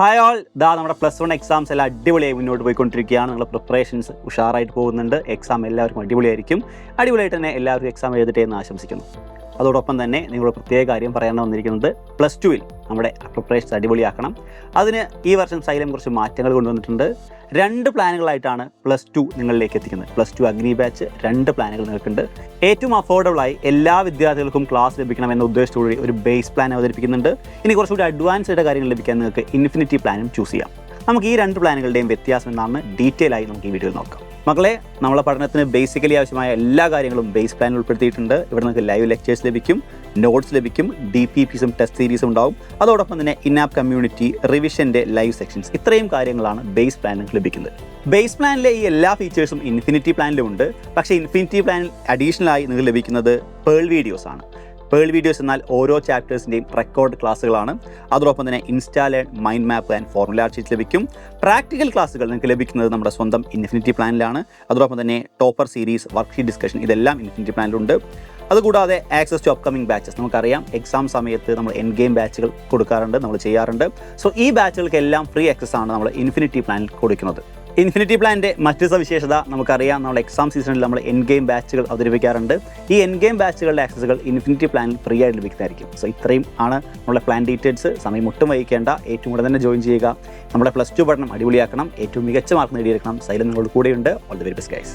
Hi all, നമ്മുടെ +1 exams എല്ലാം അടിപൊളിയായി മുന്നോട്ട് പോയിക്കൊണ്ടിരിക്കുകയാണ്. നിങ്ങളുടെ പ്രിപ്പറേഷൻസ് ഉഷാറായിട്ട് പോകുന്നുണ്ട്. എക്സാം എല്ലാവർക്കും അടിപൊളിയായിരിക്കും. അടിപൊളിയായിട്ട് തന്നെ എല്ലാവരും എക്സാം എഴുതട്ടെ എന്ന് ആശംസിക്കുന്നു. അതോടൊപ്പം തന്നെ നിങ്ങളുടെ പ്രത്യേക കാര്യം പറയാൻ വന്നിരിക്കുന്നത് +2 നമ്മുടെ പ്രിപ്പറേഷൻസ് അടിപൊളിയാക്കണം. അതിന് ഈ വർഷം സൈലം കുറച്ച് മാറ്റങ്ങൾ കൊണ്ടുവന്നിട്ടുണ്ട്. 2 പ്ലാനുകളായിട്ടാണ് +2 നിങ്ങളിലേക്ക് എത്തിക്കുന്നത്. +2 അഗ്നി ബാച്ച് 2 പ്ലാനുകൾ നിങ്ങൾക്കുണ്ട്. ഏറ്റവും അഫോർഡബിളായി എല്ലാ വിദ്യാർത്ഥികൾക്കും ക്ലാസ് ലഭിക്കണമെന്ന ഉദ്ദേശത്തോടെ ഒരു ബേസ് പ്ലാൻ അവതരിപ്പിക്കുന്നുണ്ട്. ഇനി കുറച്ചുകൂടി അഡ്വാൻസ്ഡ് കാര്യങ്ങൾ ലഭിക്കാൻ നിങ്ങൾക്ക് ഇൻഫിനിറ്റി പ്ലാനും ചൂസ് ചെയ്യാം. നമുക്ക് ഈ 2 പ്ലാനുകളുടെയും വ്യത്യാസം എന്താണെന്ന് ഡീറ്റെയിൽ ആയി നമുക്ക് ഈ വീഡിയോയിൽ നോക്കാം. മക്കളെ, നമ്മളെ പഠനത്തിന് ബേസിക്കലി ആവശ്യമായ എല്ലാ കാര്യങ്ങളും ബേസ് പ്ലാനിൽ ഉൾപ്പെടുത്തിയിട്ടുണ്ട്. ഇവിടെ നിങ്ങൾക്ക് ലൈവ് ലെക്ചേഴ്സ് ലഭിക്കും, നോട്ട്സ് ലഭിക്കും, DPPസും ടെസ്റ്റ് സീരീസും ഉണ്ടാവും. അതോടൊപ്പം തന്നെ ഇന്നാപ്പ് കമ്മ്യൂണിറ്റി, റിവിഷൻ്റെ ലൈവ് സെക്ഷൻസ്, ഇത്രയും കാര്യങ്ങളാണ് ബേസ് പ്ലാനിൽ ലഭിക്കുന്നത്. ബേസ് പ്ലാനിലെ ഈ എല്ലാ ഫീച്ചേഴ്സും ഇൻഫിനിറ്റി പ്ലാനിലും ഉണ്ട്. പക്ഷേ ഇൻഫിനിറ്റി പ്ലാനിൽ അഡീഷണലായി നിങ്ങൾക്ക് ലഭിക്കുന്നത് പേൾ വീഡിയോസ് ആണ്. പേൾ വീഡിയോസ് എന്നാൽ ഓരോ ചാപ്റ്റേഴ്സിൻ്റെയും റെക്കോർഡ് ക്ലാസ്സുകളാണ്. അതോടൊപ്പം തന്നെ installed mind map and formula sheet ലഭിക്കും. പ്രാക്ടിക്കൽ ക്ലാസ്സുകൾ നിങ്ങൾക്ക് ലഭിക്കുന്നത് നമ്മുടെ സ്വന്തം ഇൻഫിനിറ്റി പ്ലാനിലാണ്. അതോടൊപ്പം തന്നെ ടോപ്പർ സീരീസ്, വർക്ക്ഷീറ്റ് ഡിസ്കഷൻ, ഇതെല്ലാം ഇൻഫിനിറ്റി പ്ലാനിലുണ്ട്. അതുകൂടാതെ ആക്സസ് ടു അപ്കമിംഗ് ബാച്ചസ്, നമുക്കറിയാം എക്സാം സമയത്ത് നമ്മൾ എൻഡ് ഗെയിം ബാച്ചുകൾ കൊടുക്കാറുണ്ട്, നമ്മൾ ചെയ്യാറുണ്ട്. സോ ഈ ബാച്ചുകൾക്കെല്ലാം ഫ്രീ ആക്സസ് ആണ് നമ്മൾ ഇൻഫിനിറ്റി പ്ലാനിൽ കൊടുക്കുന്നത്. ഇൻഫിനിറ്റി പ്ലാനിൻ്റെ മറ്റൊരു സവിശേഷത നമുക്കറിയാം, നമ്മുടെ എക്സാം സീസണിൽ നമ്മൾ എൻഡ് ഗെയിം ബാച്ചുകൾ അവതരിപ്പിക്കാറുണ്ട്. ഈ എൻഡ് ഗെയിം ബാച്ചുകളുടെ ആക്സസുകൾ ഇൻഫിനിറ്റി പ്ലാനിൽ ഫ്രീ ആയിട്ട് ലഭിക്കുന്നതായിരിക്കും. സോ ഇത്രയും ആണ് നമ്മുടെ പ്ലാൻ ഡീറ്റെയിൽസ്. സമയം ഒട്ടും വഹിക്കേണ്ട, ഏറ്റവും കൂടുതൽ തന്നെ ജോയിൻ ചെയ്യുക. നമ്മുടെ +2 പഠനം അടിപൊളിയാക്കണം, ഏറ്റവും മികച്ച മാർക്ക് നേടിയെടുക്കണം. സൈലം നിങ്ങളുടെ കൂടെയുണ്ട്. All the very best guys.